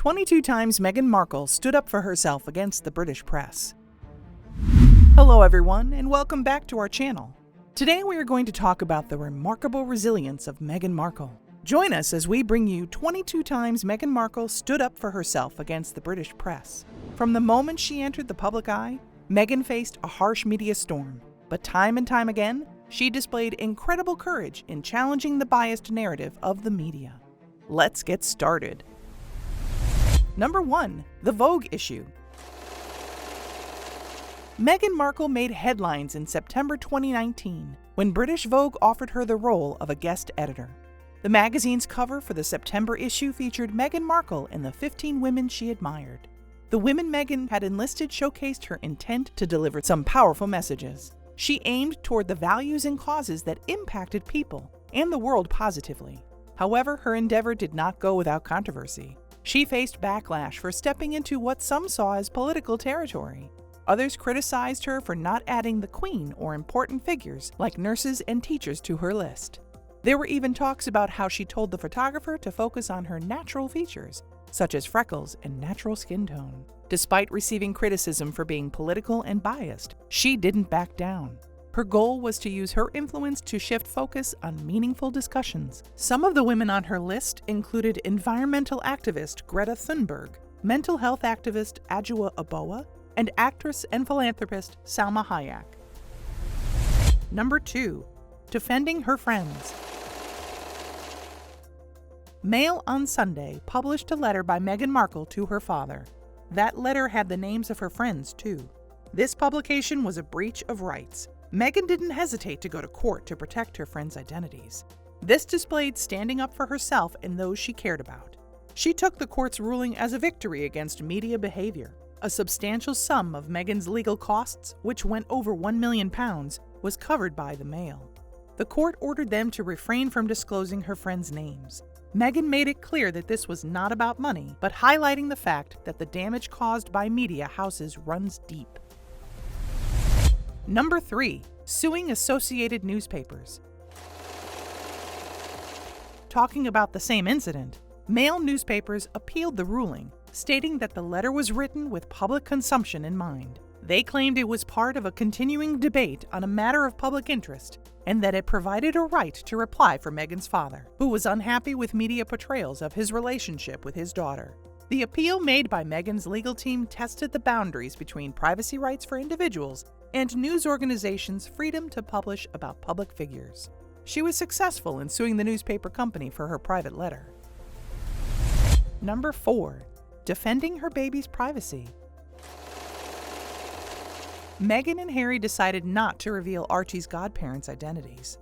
22 times Meghan Markle stood up for herself against the British press. Hello everyone, and welcome back to our channel. Today we are going to talk about the remarkable resilience of Meghan Markle. Join us as we bring you 22 times Meghan Markle stood up for herself against the British press. From the moment she entered the public eye, Meghan faced a harsh media storm, but time and time again, she displayed incredible courage in challenging the biased narrative of the media. Let's get started. Number 1. The Vogue issue. Meghan Markle made headlines in September 2019 when British Vogue offered her the role of a guest editor. The magazine's cover for the September issue featured Meghan Markle and the 15 women she admired. The women Meghan had enlisted showcased her intent to deliver some powerful messages. She aimed toward the values and causes that impacted people and the world positively. However, her endeavor did not go without controversy. She faced backlash for stepping into what some saw as political territory. Others criticized her for not adding the Queen or important figures like nurses and teachers to her list. There were even talks about how she told the photographer to focus on her natural features, such as freckles and natural skin tone. Despite receiving criticism for being political and biased, she didn't back down. Her goal was to use her influence to shift focus on meaningful discussions. Some of the women on her list included environmental activist Greta Thunberg, mental health activist Adjoa Aboah, and actress and philanthropist Salma Hayek. Number 2. Defending her friends. Mail on Sunday published a letter by Meghan Markle to her father. That letter had the names of her friends, too. This publication was a breach of rights. Meghan didn't hesitate to go to court to protect her friends' identities. This displayed standing up for herself and those she cared about. She took the court's ruling as a victory against media behavior. A substantial sum of Meghan's legal costs, which went over £1 million, was covered by the Mail. The court ordered them to refrain from disclosing her friends' names. Meghan made it clear that this was not about money, but highlighting the fact that the damage caused by media houses runs deep. Number 3. Suing Associated Newspapers. Talking about the same incident, Mail newspapers appealed the ruling, stating that the letter was written with public consumption in mind. They claimed it was part of a continuing debate on a matter of public interest, and that it provided a right to reply for Meghan's father, who was unhappy with media portrayals of his relationship with his daughter. The appeal made by Meghan's legal team tested the boundaries between privacy rights for individuals and news organizations' freedom to publish about public figures. She was successful in suing the newspaper company for her private letter. Number 4. Defending her baby's privacy. Meghan and Harry decided not to reveal Archie's godparents' identities.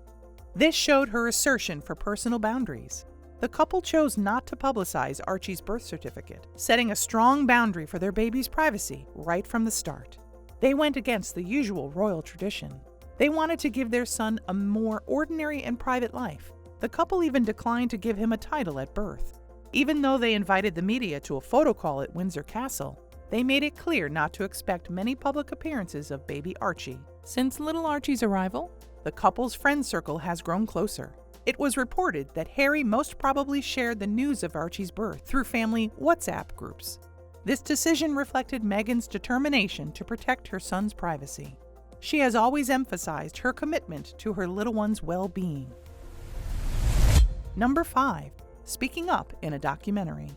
This showed her assertion for personal boundaries. The couple chose not to publicize Archie's birth certificate, setting a strong boundary for their baby's privacy right from the start. They went against the usual royal tradition. They wanted to give their son a more ordinary and private life. The couple even declined to give him a title at birth. Even though they invited the media to a photo call at Windsor Castle, they made it clear not to expect many public appearances of baby Archie. Since little Archie's arrival, the couple's friend circle has grown closer. It was reported that Harry most probably shared the news of Archie's birth through family WhatsApp groups. This decision reflected Meghan's determination to protect her son's privacy. She has always emphasized her commitment to her little one's well-being. Number 5. Speaking up in a documentary.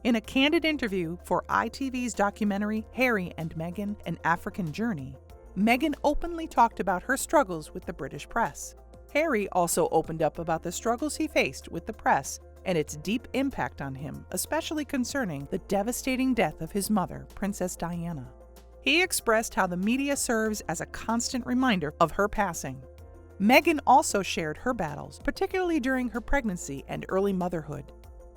In a candid interview for ITV's documentary Harry and Meghan: An African Journey, Meghan openly talked about her struggles with the British press. Harry also opened up about the struggles he faced with the press and its deep impact on him, especially concerning the devastating death of his mother, Princess Diana. He expressed how the media serves as a constant reminder of her passing. Meghan also shared her battles, particularly during her pregnancy and early motherhood.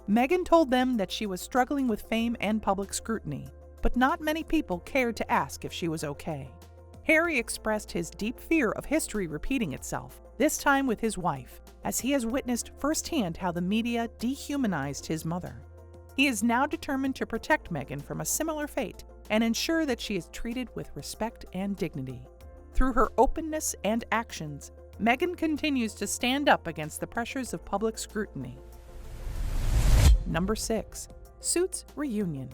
Meghan told them that she was struggling with fame and public scrutiny, but not many people cared to ask if she was okay. Harry expressed his deep fear of history repeating itself, this time with his wife, as he has witnessed firsthand how the media dehumanized his mother. He is now determined to protect Meghan from a similar fate and ensure that she is treated with respect and dignity. Through her openness and actions, Meghan continues to stand up against the pressures of public scrutiny. Number 6. Suits reunion.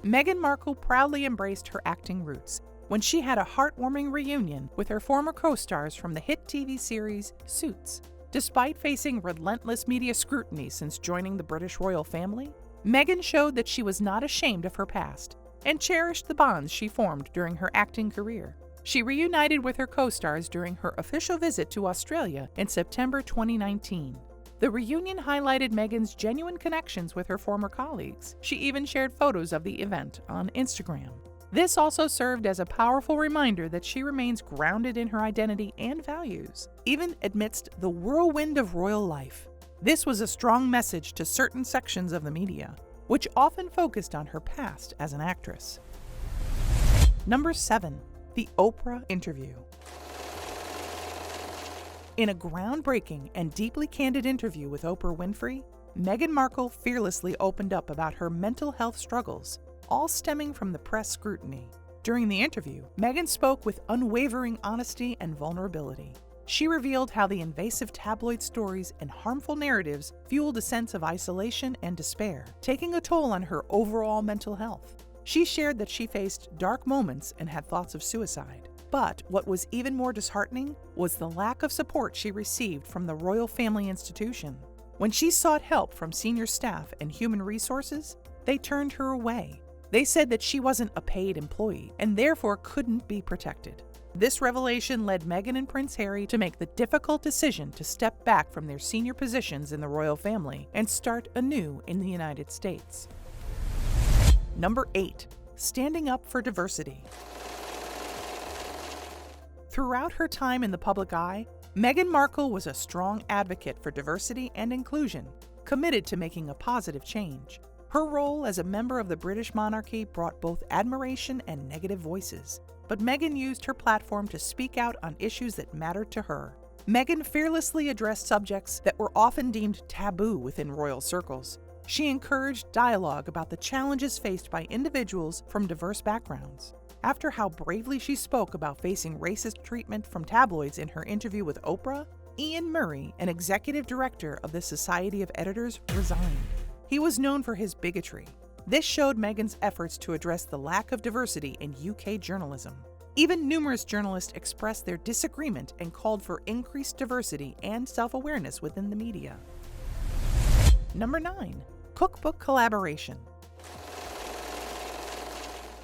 Meghan Markle proudly embraced her acting roots when she had a heartwarming reunion with her former co-stars from the hit TV series Suits. Despite facing relentless media scrutiny since joining the British royal family, Meghan showed that she was not ashamed of her past and cherished the bonds she formed during her acting career. She reunited with her co-stars during her official visit to Australia in September 2019. The reunion highlighted Meghan's genuine connections with her former colleagues. She even shared photos of the event on Instagram. This also served as a powerful reminder that she remains grounded in her identity and values, even amidst the whirlwind of royal life. This was a strong message to certain sections of the media, which often focused on her past as an actress. Number 7. The Oprah interview. In a groundbreaking and deeply candid interview with Oprah Winfrey, Meghan Markle fearlessly opened up about her mental health struggles, all stemming from the press scrutiny. During the interview, Meghan spoke with unwavering honesty and vulnerability. She revealed how the invasive tabloid stories and harmful narratives fueled a sense of isolation and despair, taking a toll on her overall mental health. She shared that she faced dark moments and had thoughts of suicide. But what was even more disheartening was the lack of support she received from the royal family institution. When she sought help from senior staff and human resources, they turned her away. They said that she wasn't a paid employee and therefore couldn't be protected. This revelation led Meghan and Prince Harry to make the difficult decision to step back from their senior positions in the royal family and start anew in the United States. Number 8. Standing up for diversity. Throughout her time in the public eye, Meghan Markle was a strong advocate for diversity and inclusion, committed to making a positive change. Her role as a member of the British monarchy brought both admiration and negative voices, but Meghan used her platform to speak out on issues that mattered to her. Meghan fearlessly addressed subjects that were often deemed taboo within royal circles. She encouraged dialogue about the challenges faced by individuals from diverse backgrounds. After how bravely she spoke about facing racist treatment from tabloids in her interview with Oprah, Ian Murray, an executive director of the Society of Editors, resigned. He was known for his bigotry. This showed Meghan's efforts to address the lack of diversity in UK journalism. Even numerous journalists expressed their disagreement and called for increased diversity and self-awareness within the media. Number 9. Cookbook collaboration.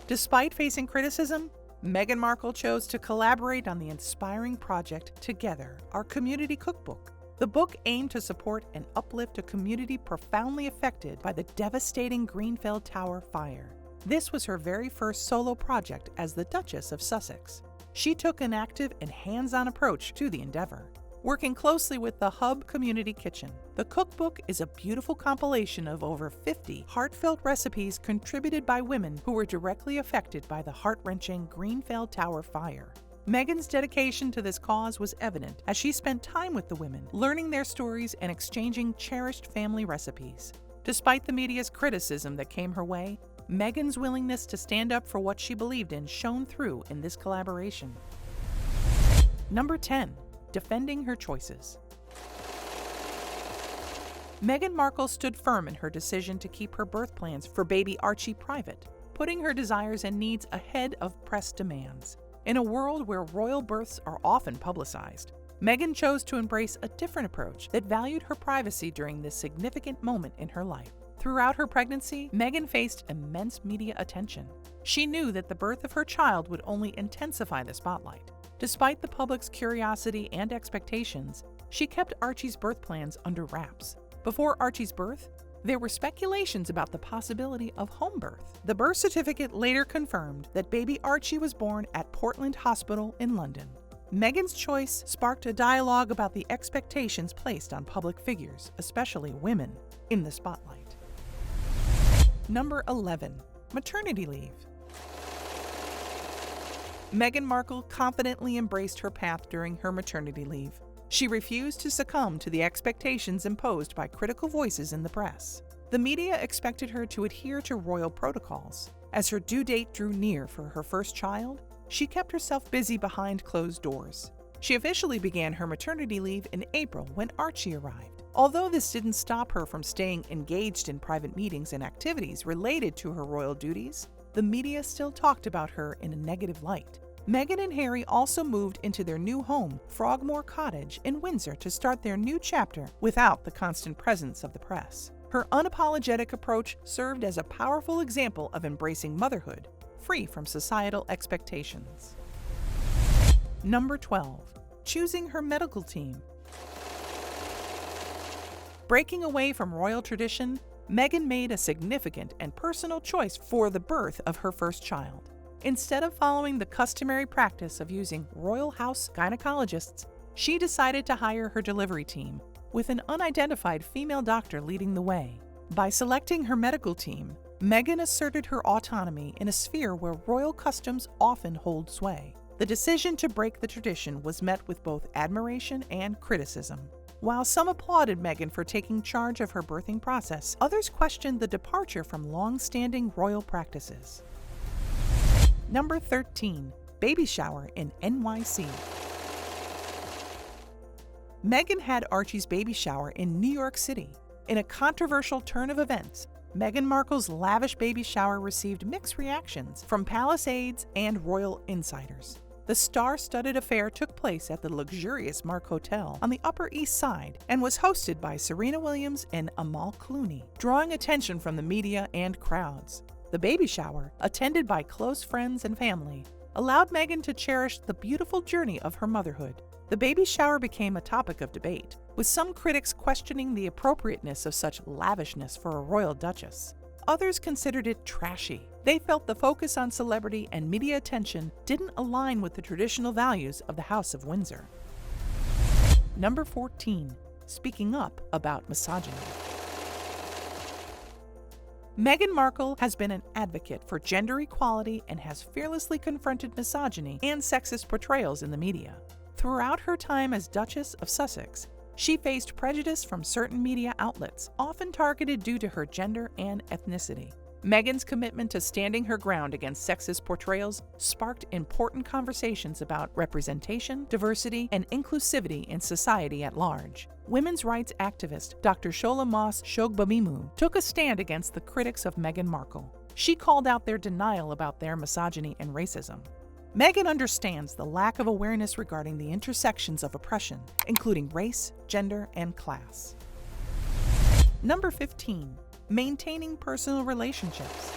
Despite facing criticism, Meghan Markle chose to collaborate on the inspiring project Together, our community cookbook. The book aimed to support and uplift a community profoundly affected by the devastating Grenfell Tower fire. This was her very first solo project as the Duchess of Sussex. She took an active and hands-on approach to the endeavor, working closely with the Hub Community Kitchen. The cookbook is a beautiful compilation of over 50 heartfelt recipes contributed by women who were directly affected by the heart-wrenching Grenfell Tower fire. Meghan's dedication to this cause was evident as she spent time with the women, learning their stories and exchanging cherished family recipes. Despite the media's criticism that came her way, Meghan's willingness to stand up for what she believed in shone through in this collaboration. Number 10. Defending her choices. Meghan Markle stood firm in her decision to keep her birth plans for baby Archie private, putting her desires and needs ahead of press demands. In a world where royal births are often publicized, Meghan chose to embrace a different approach that valued her privacy during this significant moment in her life. Throughout her pregnancy, Meghan faced immense media attention. She knew that the birth of her child would only intensify the spotlight. Despite the public's curiosity and expectations, she kept Archie's birth plans under wraps. Before Archie's birth, there were speculations about the possibility of home birth. The birth certificate later confirmed that baby Archie was born at Portland Hospital in London. Meghan's choice sparked a dialogue about the expectations placed on public figures, especially women, in the spotlight. Number 11. Maternity leave. Meghan Markle confidently embraced her path during her maternity leave. She refused to succumb to the expectations imposed by critical voices in the press. The media expected her to adhere to royal protocols. As her due date drew near for her first child, she kept herself busy behind closed doors. She officially began her maternity leave in April when Archie arrived. Although this didn't stop her from staying engaged in private meetings and activities related to her royal duties, the media still talked about her in a negative light. Meghan and Harry also moved into their new home, Frogmore Cottage in Windsor, to start their new chapter without the constant presence of the press. Her unapologetic approach served as a powerful example of embracing motherhood, free from societal expectations. Number 12. Choosing her medical team. Breaking away from royal tradition, Meghan made a significant and personal choice for the birth of her first child. Instead of following the customary practice of using royal house gynecologists, she decided to hire her delivery team, with an unidentified female doctor leading the way. By selecting her medical team, Meghan asserted her autonomy in a sphere where royal customs often hold sway. The decision to break the tradition was met with both admiration and criticism. While some applauded Meghan for taking charge of her birthing process, others questioned the departure from long-standing royal practices. Number 13. Baby shower in NYC. Meghan had Archie's baby shower in New York City. In a controversial turn of events, Meghan Markle's lavish baby shower received mixed reactions from palace aides and royal insiders. The star-studded affair took place at the luxurious Mark Hotel on the Upper East Side and was hosted by Serena Williams and Amal Clooney, drawing attention from the media and crowds. The baby shower, attended by close friends and family, allowed Meghan to cherish the beautiful journey of her motherhood. The baby shower became a topic of debate, with some critics questioning the appropriateness of such lavishness for a royal duchess. Others considered it trashy. They felt the focus on celebrity and media attention didn't align with the traditional values of the House of Windsor. Number 14. Speaking up about misogyny. Meghan Markle has been an advocate for gender equality and has fearlessly confronted misogyny and sexist portrayals in the media. Throughout her time as Duchess of Sussex, she faced prejudice from certain media outlets, often targeted due to her gender and ethnicity. Meghan's commitment to standing her ground against sexist portrayals sparked important conversations about representation, diversity, and inclusivity in society at large. Women's rights activist Dr. Shola Mos-Shogbamimu took a stand against the critics of Meghan Markle. She called out their denial about their misogyny and racism. Meghan understands the lack of awareness regarding the intersections of oppression, including race, gender, and class. Number 15. Maintaining personal relationships.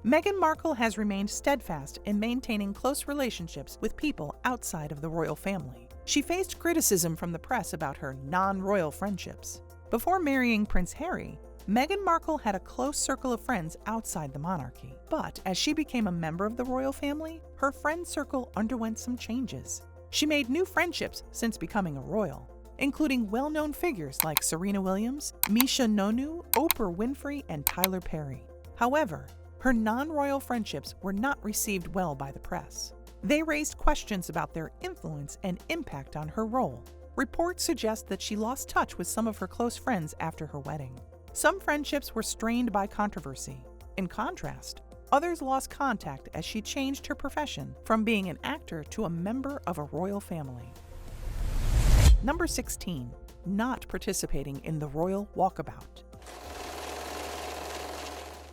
Meghan Markle has remained steadfast in maintaining close relationships with people outside of the royal family. She faced criticism from the press about her non-royal friendships. Before marrying Prince Harry, Meghan Markle had a close circle of friends outside the monarchy. But as she became a member of the royal family, her friend circle underwent some changes. She made new friendships since becoming a royal, including well-known figures like Serena Williams, Misha Nonu, Oprah Winfrey, and Tyler Perry. However, her non-royal friendships were not received well by the press. They raised questions about their influence and impact on her role. Reports suggest that she lost touch with some of her close friends after her wedding. Some friendships were strained by controversy. In contrast, others lost contact as she changed her profession from being an actor to a member of a royal family. Number 16. Not participating in the royal walkabout.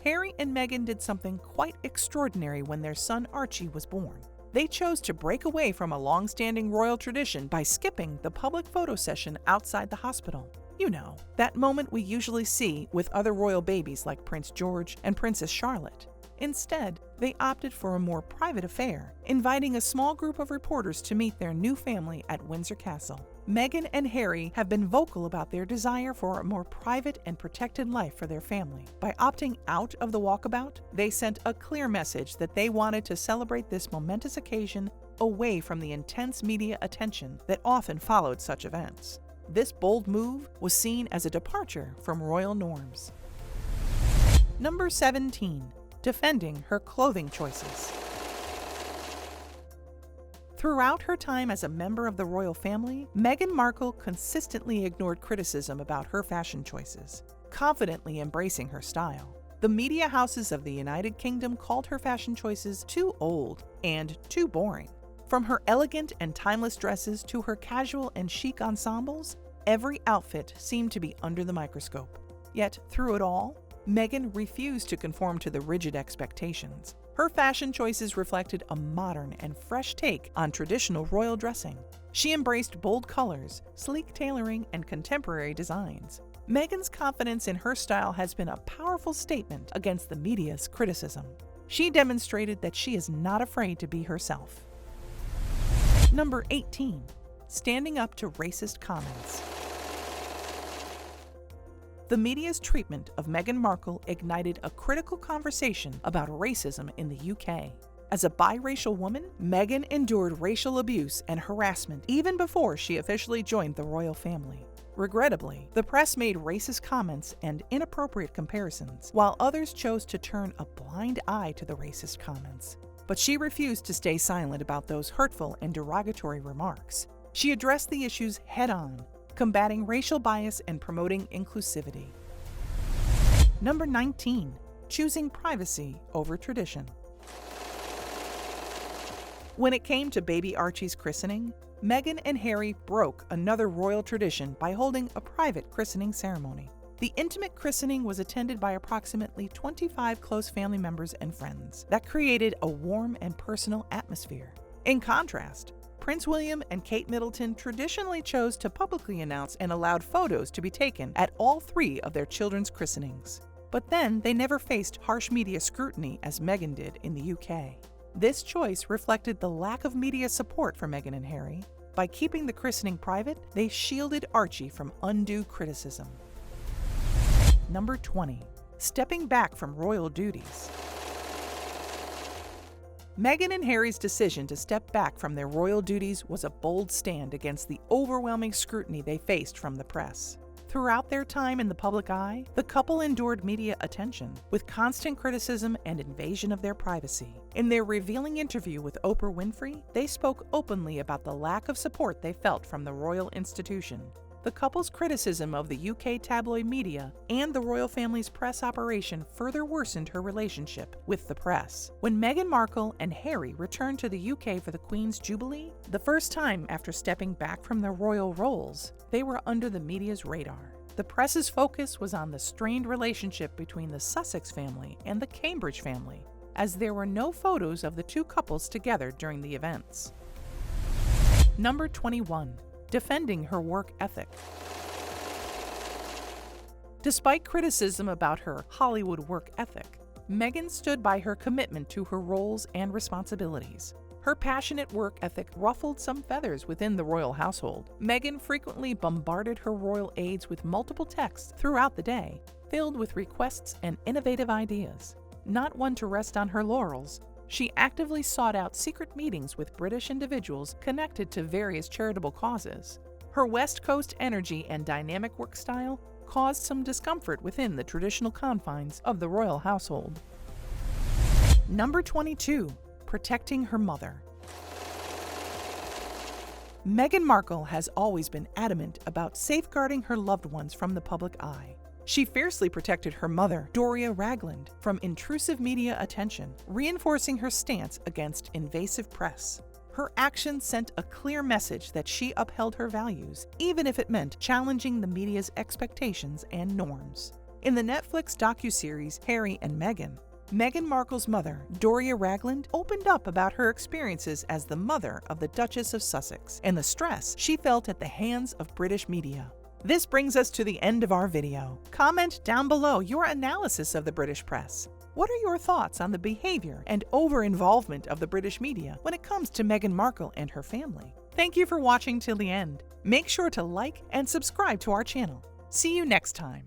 Harry and Meghan did something quite extraordinary when their son Archie was born. They chose to break away from a long-standing royal tradition by skipping the public photo session outside the hospital. You know, that moment we usually see with other royal babies like Prince George and Princess Charlotte. Instead, they opted for a more private affair, inviting a small group of reporters to meet their new family at Windsor Castle. Meghan and Harry have been vocal about their desire for a more private and protected life for their family. By opting out of the walkabout, they sent a clear message that they wanted to celebrate this momentous occasion away from the intense media attention that often followed such events. This bold move was seen as a departure from royal norms. Number 17. Defending her clothing choices. Throughout her time as a member of the royal family, Meghan Markle consistently ignored criticism about her fashion choices, confidently embracing her style. The media houses of the United Kingdom called her fashion choices too old and too boring. From her elegant and timeless dresses to her casual and chic ensembles, every outfit seemed to be under the microscope. Yet, through it all, Meghan refused to conform to the rigid expectations. Her fashion choices reflected a modern and fresh take on traditional royal dressing. She embraced bold colors, sleek tailoring, and contemporary designs. Meghan's confidence in her style has been a powerful statement against the media's criticism. She demonstrated that she is not afraid to be herself. Number 18. Standing up to racist comments. The media's treatment of Meghan Markle ignited a critical conversation about racism in the UK. As a biracial woman, Meghan endured racial abuse and harassment even before she officially joined the royal family. Regrettably, the press made racist comments and inappropriate comparisons, while others chose to turn a blind eye to the racist comments. But she refused to stay silent about those hurtful and derogatory remarks. She addressed the issues head-on, combating racial bias and promoting inclusivity. Number 19. Choosing privacy over tradition. When it came to baby Archie's christening, Meghan and Harry broke another royal tradition by holding a private christening ceremony. The intimate christening was attended by approximately 25 close family members and friends. That created a warm and personal atmosphere. In contrast, Prince William and Kate Middleton traditionally chose to publicly announce and allowed photos to be taken at all 3 of their children's christenings. But then they never faced harsh media scrutiny as Meghan did in the UK. This choice reflected the lack of media support for Meghan and Harry. By keeping the christening private, they shielded Archie from undue criticism. Number 20. Stepping back from royal duties. Meghan and Harry's decision to step back from their royal duties was a bold stand against the overwhelming scrutiny they faced from the press. Throughout their time in the public eye, the couple endured media attention, with constant criticism and invasion of their privacy. In their revealing interview with Oprah Winfrey, they spoke openly about the lack of support they felt from the royal institution. The couple's criticism of the UK tabloid media and the royal family's press operation further worsened her relationship with the press. When Meghan Markle and Harry returned to the UK for the Queen's Jubilee, the first time after stepping back from their royal roles, they were under the media's radar. The press's focus was on the strained relationship between the Sussex family and the Cambridge family, as there were no photos of the two couples together during the events. Number 21. Defending her work ethic. Despite criticism about her Hollywood work ethic, Meghan stood by her commitment to her roles and responsibilities. Her passionate work ethic ruffled some feathers within the royal household. Meghan frequently bombarded her royal aides with multiple texts throughout the day, filled with requests and innovative ideas. Not one to rest on her laurels, she actively sought out secret meetings with British individuals connected to various charitable causes. Her West Coast energy and dynamic work style caused some discomfort within the traditional confines of the royal household. Number 22. Protecting her mother. Meghan Markle has always been adamant about safeguarding her loved ones from the public eye. She fiercely protected her mother, Doria Ragland, from intrusive media attention, reinforcing her stance against invasive press. Her actions sent a clear message that she upheld her values, even if it meant challenging the media's expectations and norms. In the Netflix docuseries Harry and Meghan, Meghan Markle's mother, Doria Ragland, opened up about her experiences as the mother of the Duchess of Sussex and the stress she felt at the hands of British media. This brings us to the end of our video. Comment down below your analysis of the British press. What are your thoughts on the behavior and over-involvement of the British media when it comes to Meghan Markle and her family? Thank you for watching till the end. Make sure to like and subscribe to our channel. See you next time.